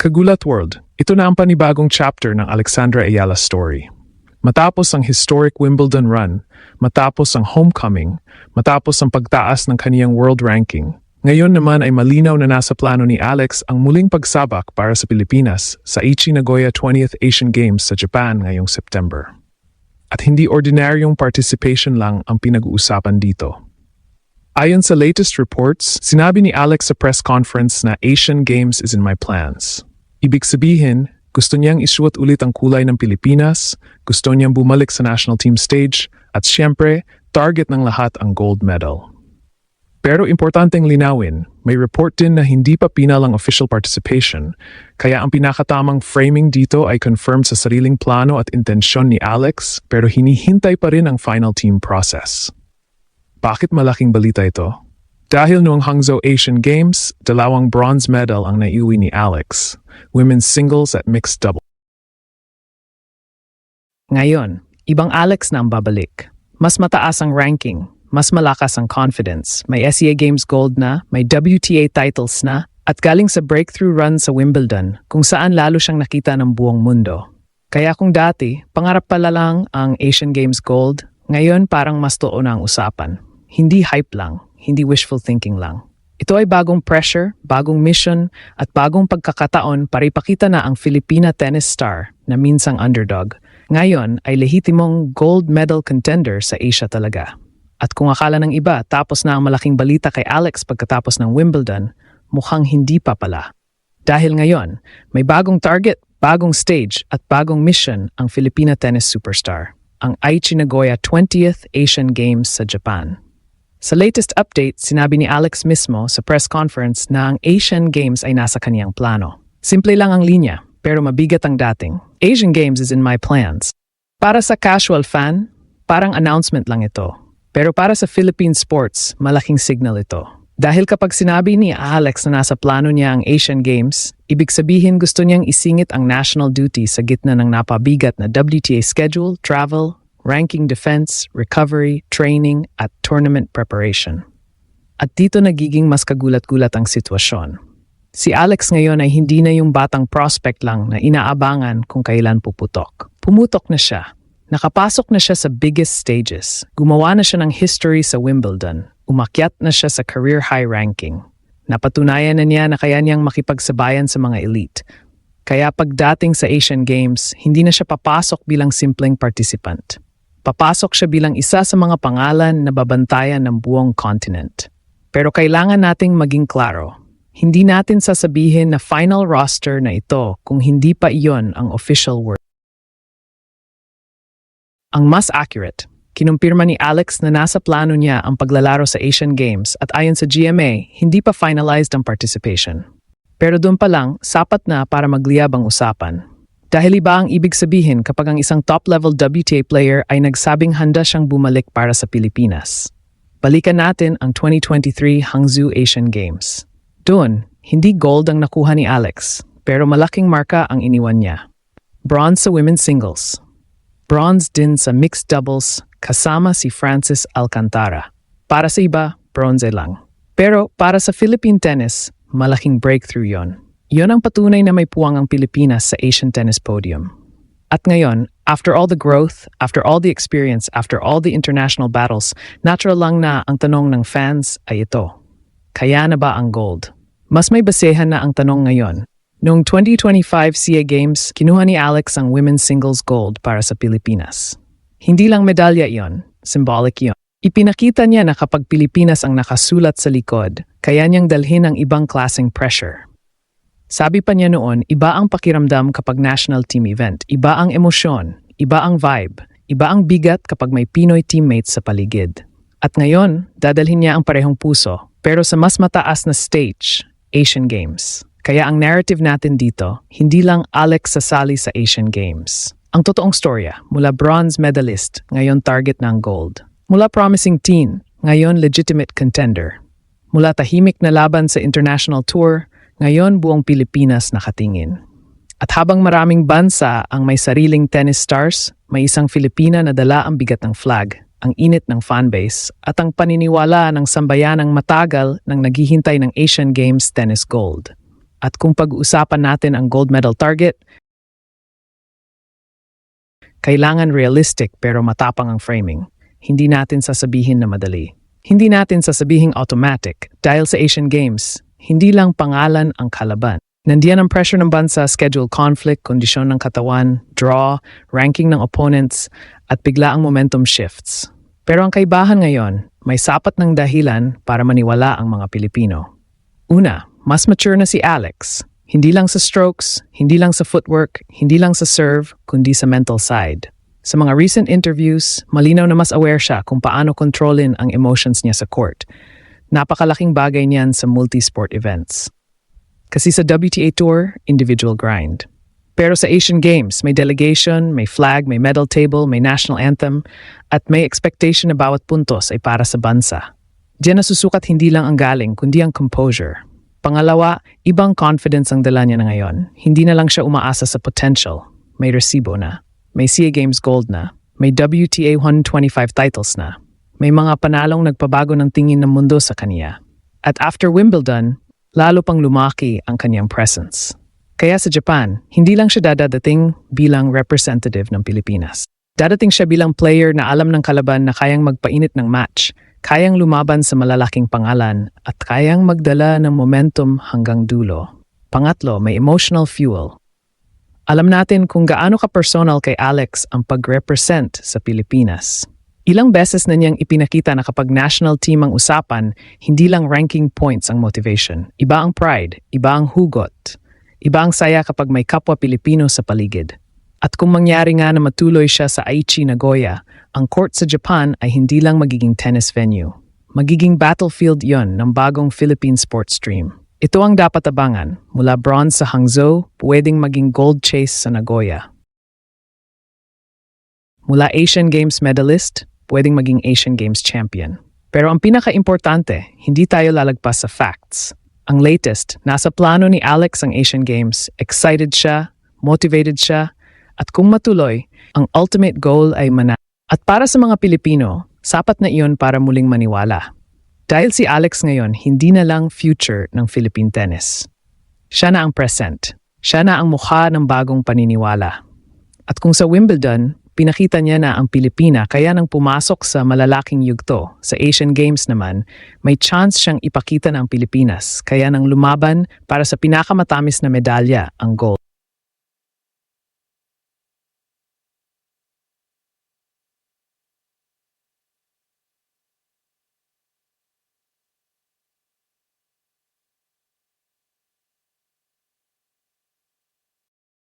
Kagulat World, ito na ang panibagong chapter ng Alexandra Ayala story. Matapos ang historic Wimbledon run, matapos ang homecoming, matapos ang pagtaas ng kaniyang world ranking, ngayon naman ay malinaw na nasa plano ni Alex ang muling pagsabak para sa Pilipinas sa Aichi Nagoya 20th Asian Games sa Japan ngayong September. At hindi ordinaryong participation lang ang pinag-uusapan dito. Ayon sa latest reports, sinabi ni Alex sa press conference na Asian Games is in my plans. Ibig sabihin, gusto niyang isuot ulit ang kulay ng Pilipinas, gusto niyang bumalik sa national team stage, at siyempre, target ng lahat ang gold medal. Pero importanteng linawin, may report din na hindi pa pinal ang official participation, kaya ang pinakatamang framing dito ay confirmed sa sariling plano at intensyon ni Alex, pero hinihintay pa rin ang final team process. Bakit malaking balita ito? Dahil noong Hangzhou Asian Games, 2 bronze medal ang naiuwi ni Alex, women's singles at mixed double. Ngayon, ibang Alex na ang babalik. Mas mataas ang ranking, mas malakas ang confidence, may SEA Games gold na, may WTA titles na, at galing sa breakthrough run sa Wimbledon, kung saan lalo siyang nakita ng buong mundo. Kaya kung dati, pangarap pala lang ang Asian Games gold, ngayon parang mas totoo na ang usapan. Hindi hype lang. Hindi wishful thinking lang. Ito ay bagong pressure, bagong mission, at bagong pagkakataon para ipakita na ang Filipina tennis star na minsang underdog, ngayon ay lehitimong gold medal contender sa Asia talaga. At kung akala ng iba tapos na ang malaking balita kay Alex pagkatapos ng Wimbledon, mukhang hindi pa pala. Dahil ngayon, may bagong target, bagong stage, at bagong mission ang Filipina tennis superstar, ang Aichi Nagoya 20th Asian Games sa Japan. Sa latest update, sinabi ni Alex mismo sa press conference na ang Asian Games ay nasa kaniyang plano. Simple lang ang linya, pero mabigat ang dating. Asian Games is in my plans. Para sa casual fan, parang announcement lang ito. Pero para sa Philippine sports, malaking signal ito. Dahil kapag sinabi ni Alex na nasa plano niya ang Asian Games, ibig sabihin gusto niyang isingit ang national duty sa gitna ng napabigat na WTA schedule, travel, ranking defense, recovery, training, at tournament preparation. At dito nagiging mas kagulat-gulat ang sitwasyon. Si Alex ngayon ay hindi na yung batang prospect lang na inaabangan kung kailan puputok. Pumutok na siya. Nakapasok na siya sa biggest stages. Gumawa na siya ng history sa Wimbledon. Umakyat na siya sa career high ranking. Napatunayan na niya na kaya niyang makipagsabayan sa mga elite. Kaya pagdating sa Asian Games, hindi na siya papasok bilang simpleng participant. Papasok siya bilang isa sa mga pangalan na babantayan ng buong continent. Pero kailangan nating maging klaro. Hindi natin sasabihin na final roster na ito kung hindi pa iyon ang official word. Ang mas accurate, kinumpirma ni Alex na nasa plano niya ang paglalaro sa Asian Games at ayon sa GMA, hindi pa finalized ang participation. Pero doon pa lang, sapat na para magliyab ang usapan. Dahil iba ang ibig sabihin kapag ang isang top-level WTA player ay nagsabing handa siyang bumalik para sa Pilipinas. Balikan natin ang 2023 Hangzhou Asian Games. Doon, hindi gold ang nakuha ni Alex, pero malaking marka ang iniwan niya. Bronze sa women's singles. Bronze din sa mixed doubles kasama si Francis Alcantara. Para sa iba, bronze lang. Pero para sa Philippine tennis, malaking breakthrough yon. Yon ang patunay na may puwang ang Pilipinas sa Asian tennis podium. At ngayon, after all the growth, after all the experience, after all the international battles, natural lang na ang tanong ng fans ay ito. Kaya na ba ang gold? Mas may basehan na ang tanong ngayon. Noong 2025 SEA Games, kinuha ni Alex ang women's singles gold para sa Pilipinas. Hindi lang medalya iyon, symbolic iyon. Ipinakita niya na kapag Pilipinas ang nakasulat sa likod, kaya niyang dalhin ang ibang klaseng pressure. Sabi pa niya noon, iba ang pakiramdam kapag national team event, iba ang emosyon, iba ang vibe, iba ang bigat kapag may Pinoy teammates sa paligid. At ngayon, dadalhin niya ang parehong puso, pero sa mas mataas na stage, Asian Games. Kaya ang narrative natin dito, hindi lang Alex sasali sa Asian Games. Ang totoong storya, mula bronze medalist, ngayon target ng gold. Mula promising teen, ngayon legitimate contender. Mula tahimik na laban sa international tour, ngayon buong Pilipinas nakatingin. At habang maraming bansa ang may sariling tennis stars, may isang Filipina na dala ang bigat ng flag, ang init ng fanbase, at ang paniniwala ng sambayanang matagal ng naghihintay ng Asian Games tennis gold. At kung pag-uusapan natin ang gold medal target, kailangan realistic pero matapang ang framing. Hindi natin sasabihin na madali. Hindi natin sasabihing automatic dahil sa Asian Games, hindi lang pangalan ang kalaban. Nandiyan ang pressure ng bansa, schedule conflict, kondisyon ng katawan, draw, ranking ng opponents, at bigla ang momentum shifts. Pero ang kaibahan ngayon, may sapat ng dahilan para maniwala ang mga Pilipino. Una, mas mature na si Alex. Hindi lang sa strokes, hindi lang sa footwork, hindi lang sa serve, kundi sa mental side. Sa mga recent interviews, malinaw na mas aware siya kung paano kontrolin ang emotions niya sa court. Napakalaking bagay niyan sa multi-sport events. Kasi sa WTA Tour, individual grind. Pero sa Asian Games, may delegation, may flag, may medal table, may national anthem, at may expectation na bawat puntos ay para sa bansa. Diyan nasusukat hindi lang ang galing, kundi ang composure. Pangalawa, ibang confidence ang dala niya na ngayon. Hindi na lang siya umaasa sa potential. May resibo na. May SEA Games gold na. May WTA 125 titles na. May mga panalong nagpabago ng tingin ng mundo sa kaniya. At after Wimbledon, lalo pang lumaki ang kaniyang presence. Kaya sa Japan, hindi lang siya dadating bilang representative ng Pilipinas. Dadating siya bilang player na alam ng kalaban na kayang magpainit ng match, kayang lumaban sa malalaking pangalan, at kayang magdala ng momentum hanggang dulo. Pangatlo, may emotional fuel. Alam natin kung gaano ka-personal kay Alex ang pag-represent sa Pilipinas. Ilang beses na niyang ipinakita na kapag national team ang usapan, hindi lang ranking points ang motivation. Iba ang pride, iba ang hugot, iba ang saya kapag may kapwa Pilipino sa paligid. At kung mangyari nga na matuloy siya sa Aichi, Nagoya, ang court sa Japan ay hindi lang magiging tennis venue. Magiging battlefield yon ng bagong Philippine sports stream. Ito ang dapat abangan. Mula bronze sa Hangzhou, pwedeng maging gold chase sa Nagoya. Mula Asian Games medalist, pwedeng maging Asian Games champion. Pero ang pinaka-importante, hindi tayo lalagpas sa facts. Ang latest, nasa plano ni Alex ang Asian Games. Excited siya, motivated siya, at kung matuloy, ang ultimate goal ay manalo. At para sa mga Pilipino, sapat na iyon para muling maniwala. Dahil si Alex ngayon, hindi na lang future ng Philippine tennis. Siya na ang present. Siya na ang mukha ng bagong paniniwala. At kung sa Wimbledon, pinakita niya na ang Pilipina kaya nang pumasok sa malalaking yugto. Sa Asian Games naman, may chance siyang ipakita na ang Pilipinas kaya nang lumaban para sa pinakamatamis na medalya, ang gold.